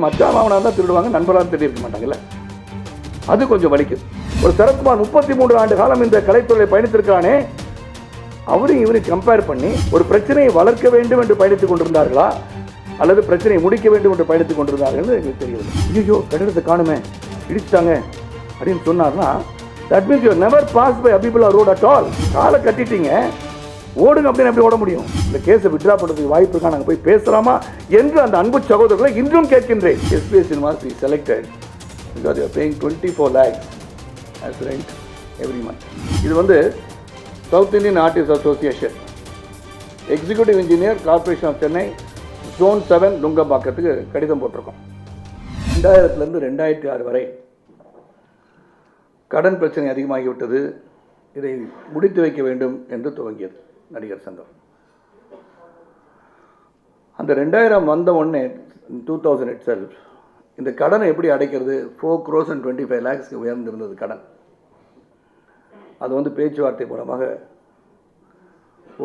மச்சான் மாமனாக தான் திருடுவாங்க, நண்பராக திருடி இருக்க மாட்டாங்கல்ல. அது கொஞ்சம் வலிக்குது. ஒரு சரத்குமார் 33 ஆண்டு காலம் இந்த கலைத்துறையை பயணித்திருக்கிறானே, அவரையும் இவரையும் கம்பேர் பண்ணி ஒரு பிரச்சனையை வளர்க்க வேண்டும் என்று பயணித்துக் கொண்டிருந்தார்களா அல்லது பிரச்சனையை முடிக்க வேண்டும் என்று பயணித்துக் கொண்டிருந்தார்கள் எங்களுக்கு தெரியவில்லை. ஐயோ கட்டிடத்தை காணுமே, இடிச்சிட்டாங்க அப்படின்னு சொன்னார்னா, that means you never pass by Habibullah road at all. காலை கட்டிட்டீங்க, ஓடுங்க அப்படின்னு எப்படி ஓட முடியும்? இந்த கேஸை விட்ரா பண்ணுறதுக்கு வாய்ப்பு இருக்கா, நாங்கள் போய் பேசலாமா என்று அந்த அன்பு சகோதரர்களை இன்றும் கேட்கின்றேன். SPS university selected because you are paying 24 lakhs as rent every month. இது வந்து South Indian Artist Association, executive engineer, Corporation of Chennai, zone 7 நுங்கம்பாக்கத்துக்கு கடிதம் போட்டிருக்கோம். 2000 2006 வரை கடன் பிரச்சனை அதிகமாகிவிட்டது, இதை முடித்து வைக்க வேண்டும் என்று துவங்கியது நடிகர் சங்கம். அந்த 2000 வந்த உடனே 2000 itself இந்த கடனை எப்படி அடைக்கிறது, 4 crores and 25 lakhs உயர்ந்திருந்தது கடன். அது வந்து பேச்சுவார்த்தை மூலமாக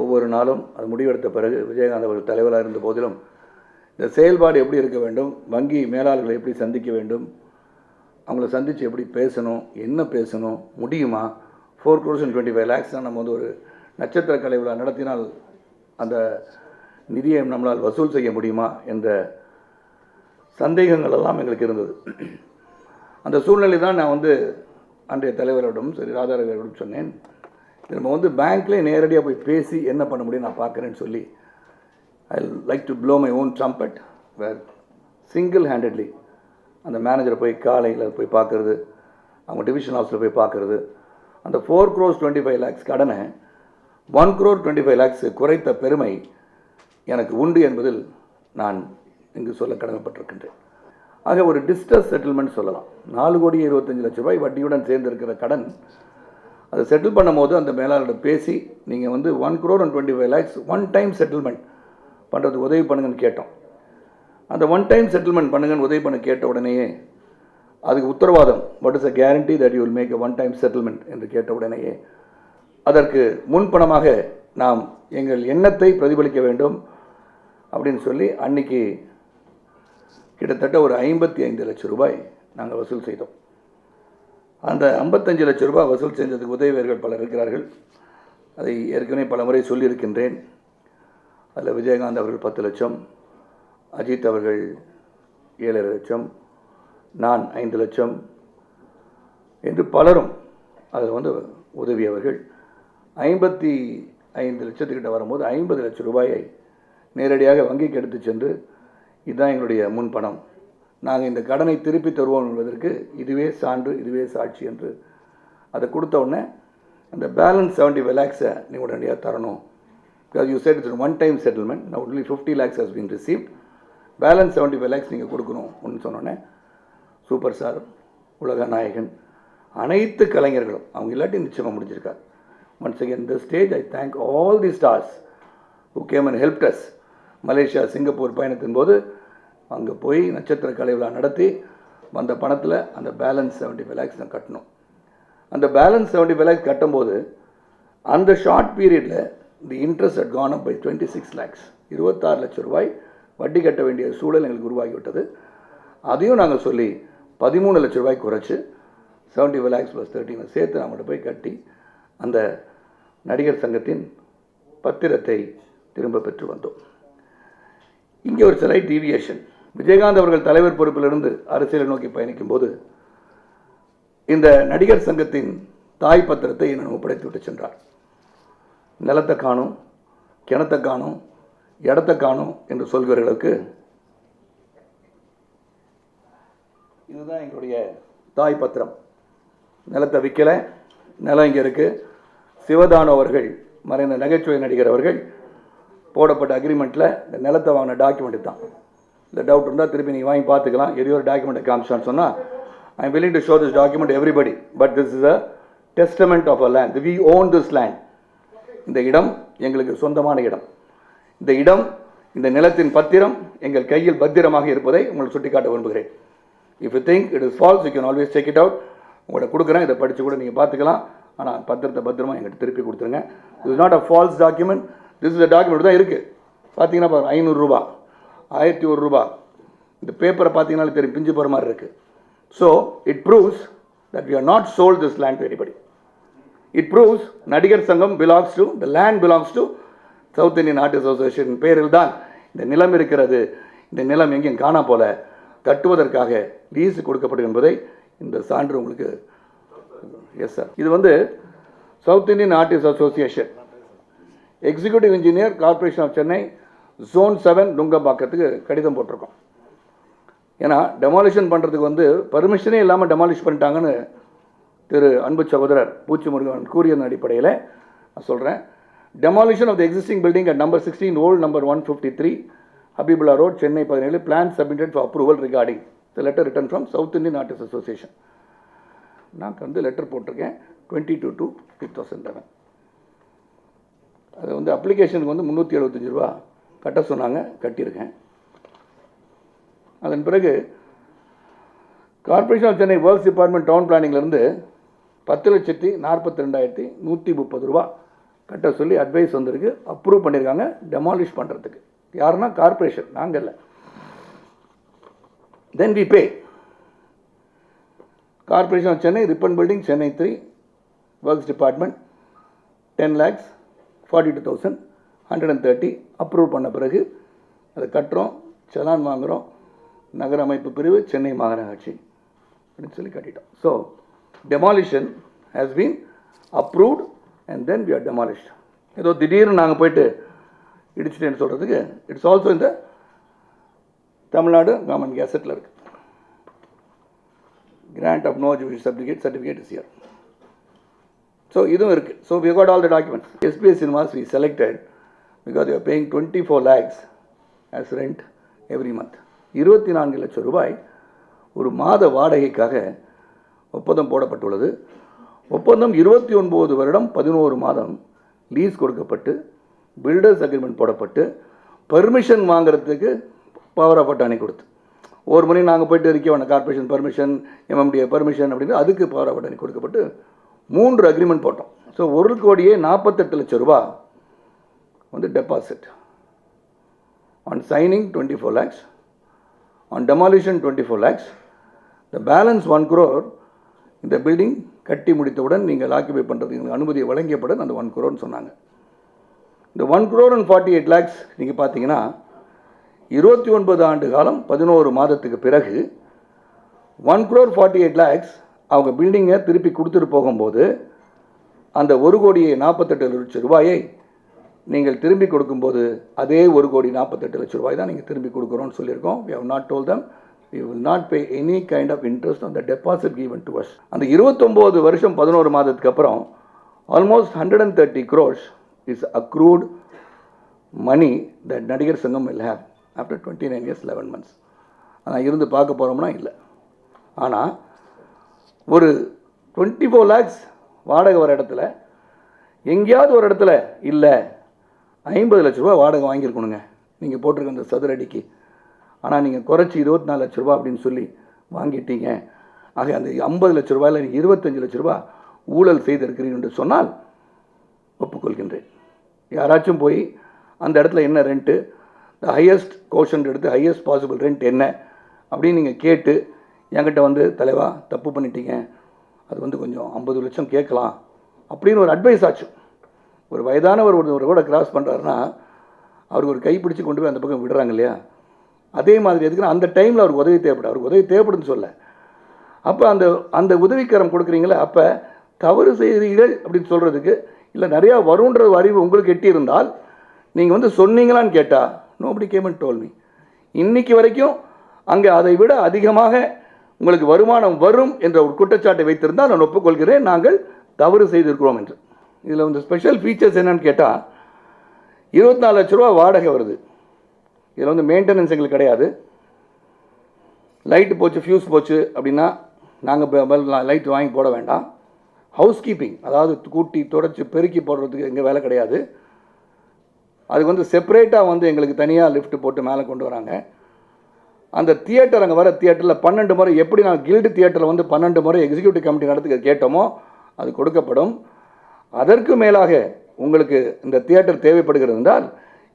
ஒவ்வொரு நாளும் அது முடிவெடுத்த பிறகு விஜயகாந்த் அவர்கள் தலைவராக இருந்த போதிலும் இந்த செயல்பாடு எப்படி இருக்க வேண்டும், வங்கி மேலாளர்களை எப்படி சந்திக்க வேண்டும், அவங்கள சந்தித்து எப்படி பேசணும், என்ன பேசணும், முடியுமா, 4 crores and 25 lakhs நம்ம வந்து ஒரு நட்சத்திர கலை விழா நடத்தினால் அந்த நிதியை நம்மளால் வசூல் செய்ய முடியுமா என்ற சந்தேகங்கள் எல்லாம் எங்களுக்கு இருந்தது. அந்த சூழ்நிலை தான் நான் வந்து அன்றைய தலைவரிடம் சரி ராதாரவிடம் சொன்னேன், நம்ம வந்து பேங்க்லேயே நேரடியாக போய் பேசி என்ன பண்ண முடியும் நான் பார்க்குறேன்னு சொல்லி, I like to blow my own trumpet where single handedly அந்த மேனேஜரை போய் காலையில் போய் பார்க்குறது, அவங்க டிவிஷன் ஆஃபீஸில் போய் பார்க்குறது, அந்த 4 crores 25 lakhs கடனை 1 crore 25 lakhs குறைத்த பெருமை எனக்கு உண்டு என்பதில் நான் இங்கு சொல்ல கடமைப்பட்டிருக்கின்றேன். ஆக ஒரு டிஸ்ட்ரஸ் செட்டில்மெண்ட் சொல்லலாம். 4,25,00,000 வட்டியுடன் சேர்ந்திருக்கிற கடன் அதை செட்டில் பண்ணும் போது அந்த மேலாளரிடம் பேசி நீங்கள் வந்து 1 crore and 25 lakhs one time settlement பண்ணுறதுக்கு உதவி பண்ணுங்கன்னு கேட்டோம். அந்த ஒன் டைம் செட்டில்மெண்ட் பண்ணுங்கன்னு உதவி பண்ண கேட்ட உடனேயே அதுக்கு உத்தரவாதம், what is a guarantee that you will make a one time settlement என்று கேட்ட உடனேயே அதற்கு முன்பணமாக நாம் எங்கள் எண்ணத்தை பிரதிபலிக்க வேண்டும் அப்படின்னு சொல்லி அன்னைக்கு கிட்டத்தட்ட ஒரு 55 லட்சம் ரூபாய் நாங்கள் வசூல் செய்தோம். அந்த 55 லட்சம் ரூபாய் வசூல் செஞ்சதுக்கு உதவியர்கள் பலர் இருக்கிறார்கள். அதை ஏற்கனவே பல முறை சொல்லியிருக்கின்றேன். அதில் விஜயகாந்த் அவர்கள் 10 லட்சம், அஜித் அவர்கள் 7.5 லட்சம், நான் 5 லட்சம் என்று பலரும் அதில் வந்து உதவியவர்கள். 55 லட்சத்துக்கிட்ட வரும்போது 50 லட்சம் ரூபாயை நேரடியாக வங்கிக்கு எடுத்து சென்று, இதுதான் எங்களுடைய முன்பணம், நாங்கள் இந்த கடனை திருப்பி தருவோம் என்பதற்கு இதுவே சான்று, இதுவே சாட்சி என்று அதை கொடுத்த உடனே அந்த பேலன்ஸ் 75 lakhs நீங்கள் உடனடியாக தரணும். Because you said it's one time settlement, now only 50 lakhs has been received, balance 75 lakhs நீங்கள் கொடுக்கணும் அப்படின்னு சொன்னோன்னே சூப்பர் ஸ்டார், உலக நாயகன், அனைத்து கலைஞர்களும் அவங்க இல்லாட்டி நிச்சயமாக முடிஞ்சிருக்கார். Once again, this stage, I thank all the stars who came and helped us. Malaysia, Singapore பயணத்தின் போது அங்கே போய் நட்சத்திர கலை விழா நடத்தி வந்த பணத்தில் அந்த பேலன்ஸ் 75 lakhs நான் கட்டணும். அந்த பேலன்ஸ் 75 lakhs கட்டும்போது அந்த ஷார்ட் பீரியடில் the interest had gone up by 26 lakhs, 26 லட்சம் ரூபாய் வட்டி கட்ட வேண்டிய சூழல் எங்களுக்கு உருவாகிவிட்டது. அதையும் நாங்கள் சொல்லி 13 லட்சம் ரூபாய் குறைச்சி 75 lakhs + 13 சேர்த்து நம்மகிட்ட போய் கட்டி அந்த நடிகர் சங்கத்தின் பத்திரத்தை திரும்ப பெற்று வந்தோம். இங்கே ஒரு சிலை டீவியேஷன். விஜயகாந்த் அவர்கள் தலைவர் பொறுப்பிலிருந்து அரசியலை நோக்கி பயணிக்கும் போது இந்த நடிகர் சங்கத்தின் தாய் பத்திரத்தை என்னிடம் ஒப்படைத்து விட்டு சென்றார். நிலத்தை காணும், கிணத்தை காணும், இடத்தை காணும் என்று சொல்கிறவர்களுக்கு இதுதான் எங்களுடைய தாய் பத்திரம். நிலத்தை விற்கலை, நிலம் இங்கே இருக்குது. சிவதானு அவர்கள், மறைந்த நகைச்சுவை நடிகர் அவர்கள் போடப்பட்ட அக்ரிமெண்ட்டில் இந்த நிலத்தை வாங்கின டாக்குமெண்ட் தான். இந்த டவுட் இருந்தால் திருப்பி நீங்கள் வாங்கி பார்த்துக்கலாம். எதையோ ஒரு டாக்குமெண்ட்டை காமிச்சான்னு சொன்னால், I M willing to show this document everybody, but this is a testament of a land. We own this land. இந்த இடம் எங்களுக்கு சொந்தமான இடம். இந்த இடம், இந்த நிலத்தின் பத்திரம் எங்கள் கையில் பத்திரமாக இருப்பதை உங்களுக்கு சுட்டிக்காட்ட விரும்புகிறேன். If you think it is false, you can always check it out. உங்களை கொடுக்குறேன், இதை படித்து கூட நீங்கள் பார்த்துக்கலாம். ஆனால் பத்திரத்தை பத்திரமா எங்கிட்ட திருப்பி கொடுத்துருங்க. இது not a false document, this is a document தான் இருக்குது. பார்த்தீங்கன்னா 500 ரூபா, 1001 ரூபா, இந்த பேப்பரை பார்த்தீங்கன்னாலே தெரியும், பிஞ்சு போகிற மாதிரி இருக்குது. So it proves that we are not sold this land to anybody. It proves நடிகர் சங்கம் the land belongs to South Indian Artists Association பேரில் தான் இந்த நிலம் இருக்கிறது. இந்த நிலம் எங்கேயும் காணா போல கட்டுவதற்காக லீஸு கொடுக்கப்படும் என்பதை இந்த சான்று உங்களுக்கு. எஸ் சார், இது வந்து South Indian Artist Association executive engineer Corporation of Chennai zone 7 நுங்கம்பாக்கத்துக்கு கடிதம் போட்டிருக்கோம். ஏன்னா டெமாலிஷன் பண்ணுறதுக்கு வந்து பர்மிஷனே இல்லாமல் டெமாலிஷ் பண்ணிட்டாங்கன்னு திரு அன்பு சகோதரர் பூச்சி முருகன் கூறியதன் அடிப்படையில் நான் சொல்கிறேன். Demolition of the existing building at number 16 old number 153 Habibullah road Chennai 17 plan submitted for approval regarding the letter written from South Indian Artist Association. நான் வந்து லெட்டர் போட்டிருக்கேன் 22/2/2011. அது வந்து அப்ளிகேஷனுக்கு வந்து 375 ரூபா கட்ட சொன்னாங்க, கட்டியிருக்கேன். அதன் பிறகு corporation of Chennai works department town பிளானிங்லேருந்து 10,42,130 ரூபா கட்ட சொல்லி அட்வைஸ் வந்திருக்கு. அப்ரூவ் பண்ணியிருக்காங்க டெமாலிஷ் பண்ணுறதுக்கு. யாருன்னா கார்பரேஷன், நாங்கள் இல்லை. Then we pay Corporation of Chennai Ripon building Chennai 3 works department 10,42,130 approve பண்ண பிறகு அதை கட்டுறோம், செலான் வாங்குகிறோம். நகர அமைப்பு பிரிவு சென்னை மாநகராட்சி அப்படின்னு சொல்லி கட்டிட்டோம். So demolition has been approved and then we are demolished. ஏதோ திடீர்னு நாங்கள் போயிட்டு இடிச்சிட்டேன்னு சொல்கிறதுக்கு இட்ஸ் ஆல்சோ இந்த தமிழ்நாடு கவர்மெண்ட் கேசட்டில் இருக்குது. Grant of no judicial certificate is here. So இதுவும் இருக்குது. So we got all the documents. SPS cinemas we selected because you are paying 24 lakhs as rent every month. 24 லட்சம் ரூபாய் ஒரு மாத வாடகைக்காக ஒப்பந்தம் போடப்பட்டுள்ளது. ஒப்பந்தம் 29 வருடம் 11 மாதம் லீஸ் கொடுக்கப்பட்டு பில்டர்ஸ் அக்ரிமெண்ட் போடப்பட்டு பெர்மிஷன் வாங்குறதுக்கு பவர் ஆஃப் அட்டார்னி கொடுத்து ஒரு மணி நாங்கள் போய்ட்டு இருக்க வேண்டாம், கார்பரேஷன் பர்மிஷன், எம்எம்டிஏ பர்மிஷன் அப்படின்னு அதுக்கு பவர் ஆஃப் அட்டார்னி கொடுக்கப்பட்டு 3 அக்ரிமெண்ட் போட்டோம். ஸோ 1,48 லட்சம் ரூபா வந்து deposit. On signing 24 lakhs, on demolition 24 lakhs, the balance 1 crore இந்த பில்டிங் கட்டி முடித்தவுடன் நீங்கள் ஆக்கிபை பண்ணுறதுக்கு அனுமதியை வழங்கியப்பட அந்த 1 crore சொன்னாங்க. இந்த 1 crore and 48 lakhs நீங்கள் பார்த்தீங்கன்னா 29 ஆண்டு காலம் 11 மாதத்துக்கு பிறகு 1 crore 48 lakhs அவங்க பில்டிங்கை திருப்பி கொடுத்துட்டு போகும்போது அந்த 1,48 லட்சம் ரூபாயை நீங்கள் திரும்பி கொடுக்கும்போது அதே 1,48 லட்சம் ரூபாய் தான் நீங்கள் திரும்பி கொடுக்குறோன்னு சொல்லியிருக்கோம். We have not told them we will not pay any kind of interest on the deposit given to us. அந்த 29 வருஷம் 11 மாதத்துக்கு அப்புறம் almost 130 crores is accrued money that நடிகர் சங்கம் will have after 29 years 11 months. ஆனால் இருந்து பார்க்க போகிறோம்னா இல்லை. ஆனால் ஒரு 24 lakhs வாடகை வர இடத்துல எங்கேயாவது ஒரு இடத்துல இல்லை 50 லட்ச ரூபா வாடகை வாங்கியிருக்கணுங்க நீங்கள் போட்டிருக்க அந்த சதுரடிக்கு. ஆனால் நீங்கள் குறைச்சி 24 லட்ச ரூபா அப்படின்னு சொல்லி வாங்கிட்டீங்க. ஆக அந்த 50 லட்ச ரூபாயில் நீங்கள் 25 லட்ச ரூபா ஊழல் செய்திருக்கிறீங்க என்று சொன்னால் ஒப்புக்கொள்கின்றேன். யாராச்சும் போய் அந்த இடத்துல என்ன ரெண்ட்டு, த ஹையஸ்ட் கோஷன் எடுத்து ஹையஸ்ட் பாசிபிள் ரெண்ட் என்ன அப்படின்னு நீங்கள் கேட்டு என்கிட்ட வந்து தலைவா தப்பு பண்ணிட்டீங்க, அது வந்து கொஞ்சம் 50 லட்சம் கேட்கலாம் அப்படின்னு ஒரு அட்வைஸ் ஆச்சு. ஒரு வயதானவர் ஒரு கூட கிராஸ் பண்ணுறாருன்னா அவருக்கு ஒரு கை பிடிச்சி கொண்டு போய் அந்த பக்கம் விடுறாங்க இல்லையா, அதே மாதிரி எதுக்குன்னா அந்த டைமில் அவருக்கு உதவி தேவைப்படும். அவருக்கு உதவி தேவைப்படுன்னு சொல்ல, அப்போ அந்த உதவிக்கரம் கொடுக்குறீங்களே, அப்போ தவறு செய்கிறீர்கள் அப்படின்னு சொல்கிறதுக்கு இல்லை நிறையா வருன்ற அறிவு உங்களுக்கு எட்டி இருந்தால் நீங்கள் வந்து சொன்னீங்களான்னு கேட்டால் nobody game and told me. இன்னைக்கு வரைக்கும் அங்கே அதை விட அதிகமாக உங்களுக்கு வருமானம் வரும் என்ற ஒரு குற்றச்சாட்டை வைத்திருந்தால் நான் ஒப்புக்கொள்கிறேன் நாங்கள் தவறு செய்திருக்கிறோம் என்று. இதில் வந்து ஸ்பெஷல் ஃபீச்சர்ஸ் என்னன்னு கேட்டால் 24 லட்ச ரூபா வாடகை வருது. இதில் வந்து மெயின்டெனன்ஸ் எங்களுக்கு கிடையாது. லைட்டு போச்சு, ஃபியூஸ் போச்சு அப்படின்னா நாங்கள் லைட் வாங்கி போட வேண்டாம். ஹவுஸ் கீப்பிங், அதாவது கூட்டி தொடச்சி பெருக்கி போடுறதுக்கு எங்கள் வேலை கிடையாது. அதுக்கு வந்து செப்பரேட்டாக வந்து எங்களுக்கு தனியாக லிஃப்ட் போட்டு மேலே கொண்டு வராங்க. அந்த தியேட்டர், அங்கே வர தியேட்டரில் 12 முறை எப்படி நாங்கள் கில்டு தியேட்டரில் வந்து 12 முறை எக்ஸிக்யூட்டிவ் கமிட்டி நடத்துக்க கேட்டோமோ அது கொடுக்கப்படும். அதற்கு மேலாக உங்களுக்கு இந்த தியேட்டர் தேவைப்படுகிறது என்றால்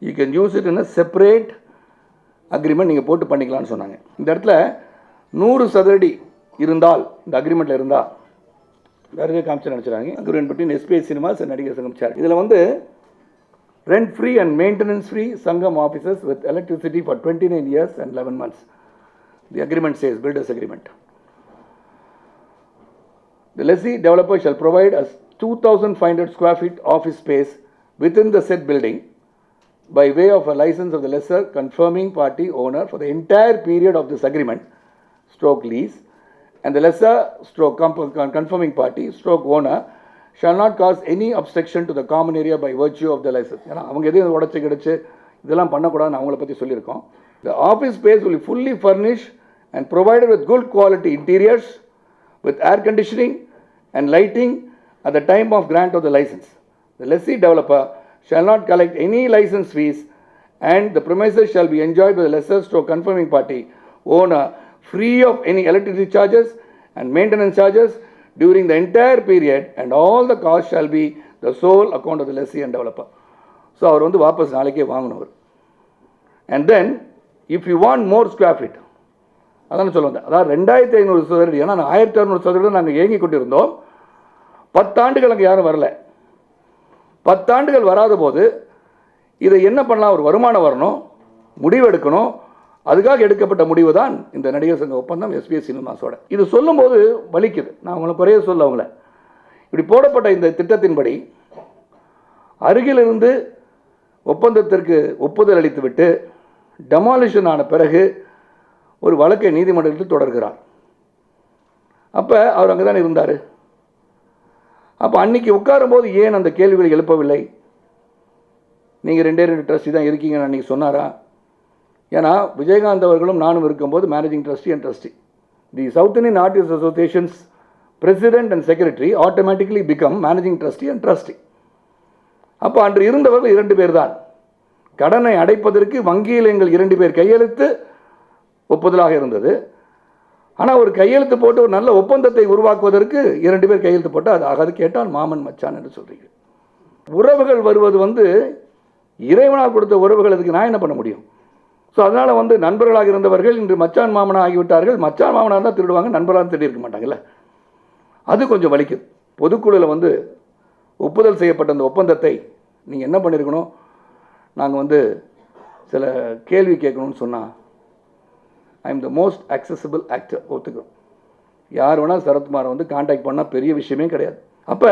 you can use it in a separate agreement நீங்கள் போட்டு பண்ணிக்கலாம்னு சொன்னாங்க. இந்த இடத்துல 100 சதுரடி இருந்தால் இந்த அக்ரிமெண்ட்டில் இருந்தால் வேறு காமிச்சு நினச்சிடாங்க. Agreement between SBI cinemas and Nadigar Sangam சேர். இதில் வந்து rent free and maintenance free Sangam offices with electricity for 29 years and 11 months. The agreement says, builders agreement. The lessee developer shall provide us 2,500 square feet office space within the said building by way of a license of the lesser confirming party owner for the entire period of this agreement stroke lease, and the lesser stroke confirming party stroke owner shall not cause any obstruction to the common area by virtue of the license. ஏன்னா அவங்க எதையும் உடச்சி கிடச்சி இதெல்லாம் பண்ணக்கூடாதுன்னு அவங்கள பற்றி சொல்லியிருக்கோம். The office space will be fully furnished and provided with good quality interiors with air conditioning and lighting at the time of grant of the license. The lessee developer shall not collect any license fees and the premises shall be enjoyed by the lesser stroke confirming party owner free of any electricity charges and maintenance charges during the entire period, and all the costs shall be the sole account of the lessee and developer. So அவர் வந்து வாபஸ் நாளைக்கே வாங்கணும். And then if you want more square feet, அதான் சொல்ல வந்தேன், அதாவது 2500 சதுரடி, ஏன்னா 1600 சதுரடி நாங்கள் ஏங்கி கொண்டிருந்தோம். 10 ஆண்டுகள் அங்கே யாரும் வரல. 10 ஆண்டுகள் வராத போது இதை என்ன பண்ணலாம், ஒரு வருமானம் வரணும், முடிவெடுக்கணும். அதுக்காக எடுக்கப்பட்ட முடிவு தான் இந்த நடிகர் சங்க ஒப்பந்தம் எஸ்பிஐ சினிமாஸோட. இது சொல்லும்போது வலிக்குது, நான் அவங்கள குறைய சொல்ல அவங்கள. இப்படி போடப்பட்ட இந்த திட்டத்தின்படி அருகிலிருந்து ஒப்பந்தத்திற்கு ஒப்புதல் அளித்துவிட்டு டெமாலிஷன் ஆன பிறகு ஒரு வழக்கை நீதிமன்றத்தில் தொடர்கிறார். அப்போ அவர் அங்கே தான் இருந்தார். அப்போ அன்னைக்கு உட்காரும்போது ஏன் அந்த கேள்விகளை எழுப்பவில்லை? நீங்கள் 2 ட்ரஸ்டி தான் இருக்கீங்கன்னு அன்றைக்கி சொன்னாரா? ஏன்னா விஜயகாந்த் அவர்களும் நானும் இருக்கும்போது managing trustee and trustee. The south Indian artist associations president and secretary automatically become managing trustee and trustee. அப்போ அன்று இருந்தவர்கள் 2 பேர் தான். கடனை அடைப்பதற்கு வங்கியில் எங்கள் 2 பேர் கையெழுத்து ஒப்புதலாக இருந்தது. ஆனால் ஒரு கையெழுத்து போட்டு ஒரு நல்ல ஒப்பந்தத்தை உருவாக்குவதற்கு 2 பேர் கையெழுத்து போட்டு அது ஆகாது. கேட்டால் மாமன் மச்சான் என்று சொல்கிறீங்க. உறவுகள் வருவது வந்து இறைவனால் கொடுத்த உறவுகள், அதுக்கு நான் என்ன பண்ண முடியும்? ஸோ அதனால் வந்து நண்பர்களாக இருந்தவர்கள் இன்று மச்சான் மாமனாக ஆகிவிட்டார்கள். மச்சான் மாமனாக தான் திருடுவாங்க, நண்பராக திருடி இருக்க மாட்டாங்கல்ல. அது கொஞ்சம் வலிக்குது. பொதுக்குழுவில் வந்து ஒப்புதல் செய்யப்பட்ட அந்த ஒப்பந்தத்தை நீங்கள் என்ன பண்ணியிருக்கணும், நாங்கள் வந்து சில கேள்வி கேட்கணும்னு சொன்னால், I am the most accessible actor, ஒத்துக்கிறோம். யார் வேணால் சரத்குமாரை வந்து கான்டாக்ட் பண்ணால் பெரிய விஷயமே கிடையாது. அப்போ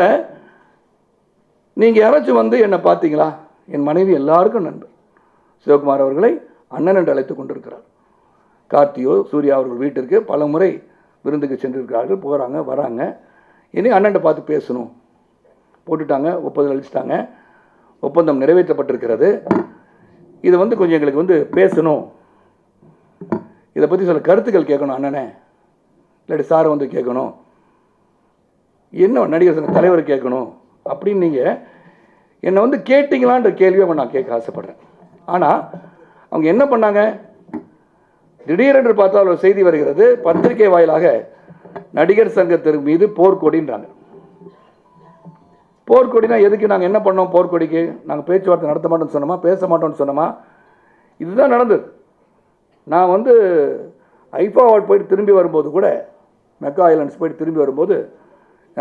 நீங்கள் யாராச்சும் வந்து என்னை பார்த்தீங்களா? என் மனைவி எல்லாருக்கும் நண்பர். சிவகுமார் அவர்களை அண்ணன் என்று அழைத்து கொண்டிருக்கிறார். கார்த்தியோ சூர்யா அவர்கள் வீட்டிற்கு பல முறை விருந்துக்கு சென்றிருக்கிறார்கள், போகிறாங்க வராங்க. இனி அண்ணன்ட்ட பார்த்து பேசணும், போட்டுட்டாங்க, ஒப்புதல் அளிச்சிட்டாங்க, ஒப்பந்தம் நிறைவேற்றப்பட்டிருக்கிறது. இது வந்து கொஞ்சம் எங்களுக்கு வந்து பேசணும், இதை பற்றி சில கருத்துக்கள் கேட்கணும் அண்ணனே, இல்லாட்டி சாரை வந்து கேட்கணும், என்ன நடிகர் சங்க தலைவர் கேட்கணும் அப்படின்னு நீங்கள் என்னை வந்து கேட்டிங்களான்ற கேள்வியை நான் கேட்க ஆசைப்பட்றேன். ஆனால் அவங்க என்ன பண்ணாங்க, திடீரென்று பார்த்தால் ஒரு செய்தி வருகிறது, பத்திரிகை வாயிலாக நடிகர் சங்கத்திற்கு மீது போர்க்கொடின்றாங்க. போர்க்கொடினா எதுக்கு? நாங்கள் என்ன பண்ணோம் போர்க்கொடிக்கு? நாங்கள் பேச்சுவார்த்தை நடத்த மாட்டோம்னு சொன்னோமா, பேச மாட்டோம்னு சொன்னோமா? இதுதான் நடந்தது. நான் வந்து ஐஃபா அவார்ட் போயிட்டு திரும்பி வரும்போது கூட, மெக்கா ஐலண்ட்ஸ் போயிட்டு திரும்பி வரும்போது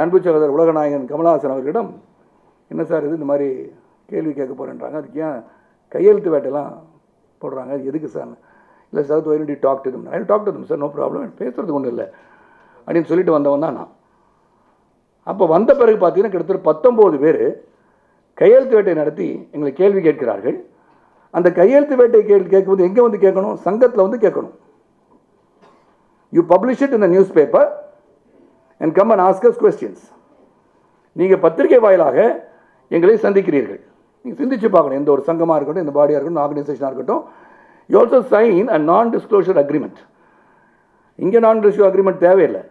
அன்பு சகோதரர் உலகநாயகன் கமலஹாசன் அவர்களிடம், என்ன சார் இது, இந்த மாதிரி கேள்வி கேட்க போகிறேன்றாங்க, அதுக்கு ஏன் கையெழுத்து வேட்டையெல்லாம் போடுறாங்க, அது எதுக்கு சார்? இல்லை sir, why to talk to them? I talk to them sir, no problem, பேசுறதுக்கு ஒன்றும் இல்லை அப்படின்னு சொல்லிட்டு வந்தவன் தான் நான். அப்போ வந்த பிறகு பார்த்தீங்கன்னா கிட்டத்தட்ட 19 பேர் கையெழுத்து வேட்டை நடத்தி எங்களை கேள்வி கேட்கிறார்கள். அந்த கையெழுத்து வேட்டை கேள்வி கேட்கும்போது எங்கே வந்து கேட்கணும்? சங்கத்தில் வந்து கேட்கணும். You publish it in the news paper and come and ask as questions. நீங்கள் பத்திரிகை வாயிலாக எங்களை சந்திக்கிறீர்கள், நீங்கள் சிந்திச்சு பார்க்கணும். எந்த ஒரு சங்கமாக இருக்கட்டும், எந்த பாடியாக இருக்கட்டும், ஆர்கனைசேஷனாக இருக்கட்டும், யூ ஆல்சோ சைன் அ நான் டிஸ்க்ளோஷர் அக்ரிமெண்ட். இங்கே நான் டிஸ்க்ளோஷர் அக்ரிமெண்ட் தேவையில்லை.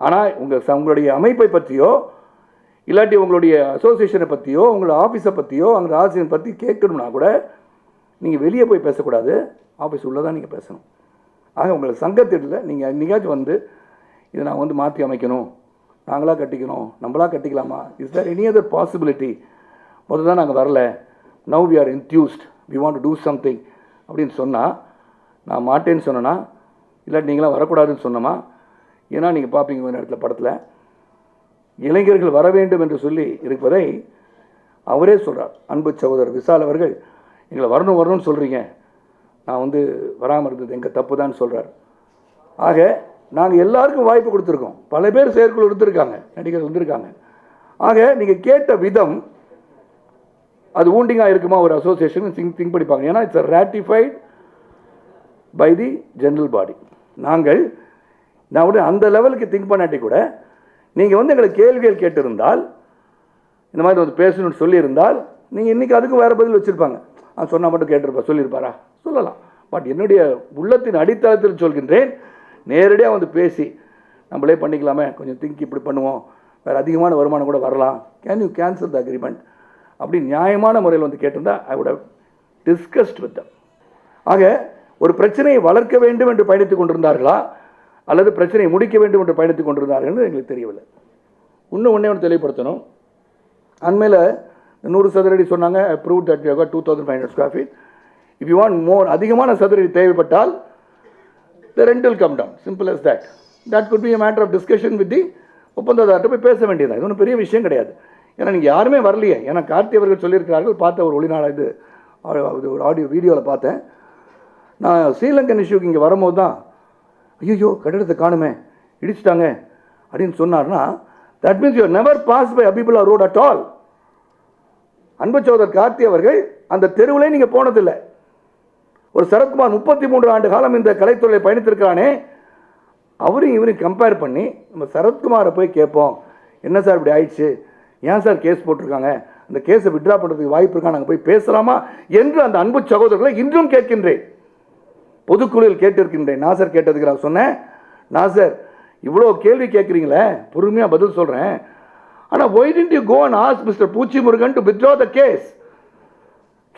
ஆனால் உங்களுடைய அமைப்பை பற்றியோ, இல்லாட்டி உங்களுடைய அசோசியேஷனை பற்றியோ, உங்களோட ஆஃபீஸை பற்றியோ, அங்கே ஆசிரியர் பற்றி கேட்கணும்னா கூட நீங்கள் வெளியே போய் பேசக்கூடாது, ஆஃபீஸ் உள்ளே தான் நீங்கள் பேசணும். ஆக உங்களை சங்கத்தில் நீங்கள் என்னைக்காச்சும் வந்து இதை நான் வந்து மாற்றி அமைக்கணும், நாங்களாக கட்டிக்கணும், நம்மளாக கட்டிக்கலாமா, is there any other possibility? முதல்ல தான் நாங்கள் வரல, now we are enthused, we want to do something அப்படின்னு சொன்னால் நான் மாட்டேன்னு சொன்னேன்னா இல்லாட்டி நீங்களாம் வரக்கூடாதுன்னு சொன்னோமா? ஏன்னா நீங்கள் பார்ப்பீங்க ஒரு இடத்துல படத்தில் இளைஞர்கள் வர வேண்டும் என்று சொல்லி இருப்பதை அவரே சொல்கிறார். அன்பு சகோதரர் விஷால் அவர்கள் எங்களை வரணும்னு சொல்கிறீங்க, நான் வந்து வராமல் இருந்தது எங்கள் தப்பு தான் சொல்கிறார். ஆக நாங்கள் எல்லாருக்கும் வாய்ப்பு கொடுத்துருக்கோம். பல பேர் செயற்குழு இருந்திருக்காங்க, நடிகர்கள் வந்திருக்காங்க. ஆக நீங்கள் கேட்ட விதம் அது ஊண்டிங்காக இருக்குமா ஒரு அசோசியேஷன் திங்க் படிப்பாங்க. ஏன்னா it's ratified by the general body. நான் கூட அந்த லெவலுக்கு திங்க் பண்ணாட்டி கூட நீங்கள் வந்து எங்களை கேள்விகள் கேட்டிருந்தால், இந்த மாதிரி வந்து பேசணும்னு சொல்லியிருந்தால், நீங்கள் இன்றைக்கி அதுக்கும் வேறு பதில் வச்சுருப்பாங்க. சொன்னால் மட்டும் கேட்டிருப்பா, சொல்லியிருப்பாரா? சொல்லலாம். பட் என்னுடைய உள்ளத்தின் அடித்தளத்தில் சொல்கின்றேன், நேரடியாக வந்து பேசி நம்மளே பண்ணிக்கலாமே, கொஞ்சம் திங்க் இப்படி பண்ணுவோம், வேறு அதிகமான வருமானம் கூட வரலாம், can you cancel the agreement அப்படி நியாயமான முறையில் வந்து கேட்டிருந்தா I would have discussed with them. ஆக ஒரு பிரச்சனையை வளர்க்க வேண்டும் என்று பயணித்துக் கொண்டிருந்தார்களா அல்லது பிரச்சனையை முடிக்க வேண்டும் என்று பயணித்துக் கொண்டிருந்தார்கள் என்று எங்களுக்கு தெரியவில்லை. இன்னும் ஒன்றே ஒன்று தெளிவுபடுத்தணும். அண்மையில் 100 சதுரடி சொன்னாங்க. Prove that you got 2500 square feet. If you want more, அதிகமான சதுரடி தேவைப்பட்டால் the rent will come down. Simple as that. That could be a matter of discussion with the ஒப்பந்ததார்ட்ட போய் பேச வேண்டியது. இது ஒன்றும் பெரிய விஷயம் கிடையாது. ஏன்னா நீங்கள் யாருமே வரலையே. ஏன்னா கார்த்தி அவர்கள் சொல்லியிருக்கிறார்கள், பார்த்த ஒரு ஒளிநாள இது ஒரு ஆடியோ வீடியோவில் பார்த்தேன். நான் ஸ்ரீலங்கன் இஷ்யூக்கு இங்கே வரும்போது தான் ஐயோ கட்டிடத்தை காணுமே, இடிச்சிட்டாங்க அப்படின்னு சொன்னார்னா, that means you never pass by Habibullah road at all. அன்பு சகோதரர் கார்த்தி அவர்கள் அந்த தெருவிலே நீங்கள் போனதில்லை. ஒரு சரத்குமார் 33 ஆண்டு காலம் இந்த கலைத்துறையை பயணித்திருக்கிறானே, அவரையும் இவரையும் கம்பேர் பண்ணி நம்ம சரத்குமாரை போய் கேட்போம், என்ன சார் இப்படி ஆயிடுச்சு, ஏன் சார் கேஸ் போட்டிருக்காங்க, அந்த கேஸை விட்ரா பண்ணுறதுக்கு வாய்ப்பு இருக்கா, நாங்கள் போய் பேசலாமா என்று அந்த அன்பு சகோதரர்களை இன்றும் கேட்கின்றேன். பொதுக்குழுவில் கேட்டிருக்கின்றேன். நாசர் கேட்டதுக்கு நான் சொன்னேன், நாசர் இவ்வளோ கேள்வி கேட்குறீங்களே, பொறுமையாக பதில் சொல்கிறேன், ஆனால் why didn't you go and ask mister Poochi Murugan to withdraw the case?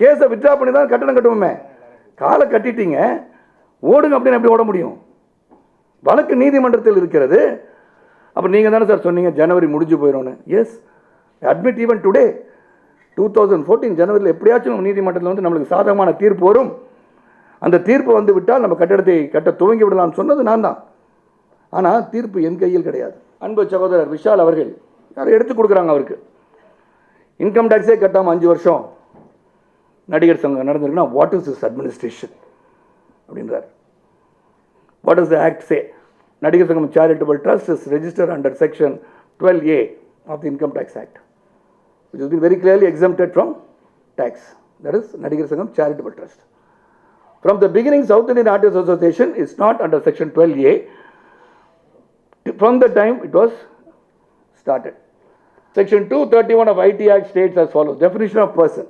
கேஸை வித்ட்ரா பண்ணி தான் கட்டணம் கட்டுவோமே, காலை கட்டிட்டீங்க, ஓடுங்க அப்படின்னு எப்படி ஓட முடியும்? வழக்கு நீதிமன்றத்தில் இருக்கிறது. அப்போ நீங்கள் தானே சார் சொன்னீங்க ஜனவரி முடிஞ்சு போயிடும்னு. எஸ், அட்மிட் ஈவன் டுடே 2014 ஜனவரியில் எப்படியாச்சும் நீதிமன்றத்தில் வந்து நம்மளுக்கு சாதகமான தீர்ப்பு வரும், அந்த தீர்ப்பு வந்து விட்டால் நம்ம கட்டடத்தை கட்ட துவங்கி விடலாம்னு சொன்னது நான் தான். ஆனால் தீர்ப்பு என் கையில் கிடையாது. அன்பு சகோதரர் விஷால் அவர்கள் யாரும் எடுத்து கொடுக்குறாங்க, அவருக்கு இன்கம் டேக்ஸே கட்டாமல் 5 வருஷம் நடிகர் சங்கம் நடந்திருக்குன்னா வாட் இஸ் திஸ் அட்மினிஸ்ட்ரேஷன் அப்படின்றார். வாட் இஸ் த ஆக்ட் சே? நடிகர் சங்கம் charitable trust is registered under section 12A of the Income Tax Act, which has been very clearly exempted from tax. That is Nadigar Sangam Charitable Trust. From the beginning, South Indian Artists Association is not under section 12A from the time it was started. Section 231 of IT Act states as follows. Definition of person.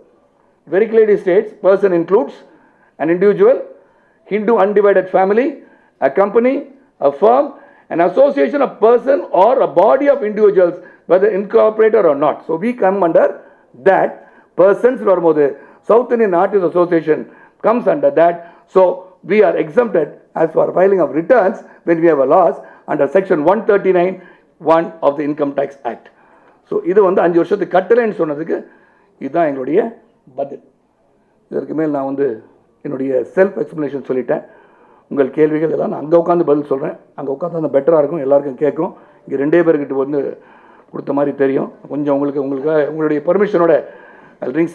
Very clearly states, person includes an individual, Hindu undivided family, a company, a firm, an association of person or a body of individuals, whether incorporated or not. So we come under that. Persons வரும்போது South Indian Artists Association comes under that. So we are exempted as for filing of returns when we have a loss under section 139(1) of the Income Tax Act. So இது வந்து 5 வருஷத்துக்கு கட்டலைன்னு சொன்னதுக்கு இதுதான் எங்களுடைய பதில். இதற்கு மேல் நான் வந்து என்னுடைய செல்ஃப் எக்ஸ்பிளனேஷன் சொல்லிட்டேன். உங்கள் கேள்விகள் எல்லாம் நான் அங்கே உட்காந்து பதில் சொல்கிறேன். அங்கே உட்காந்து அந்த பெட்டராக இருக்கும், எல்லாருக்கும் கேட்கும். இங்கே 2 பேர்கிட்ட வந்து கொடுத்த மாதிரி தெரியும். கொஞ்சம் உங்களுடைய பர்மிஷனோட ட்ரிங்க்ஸ்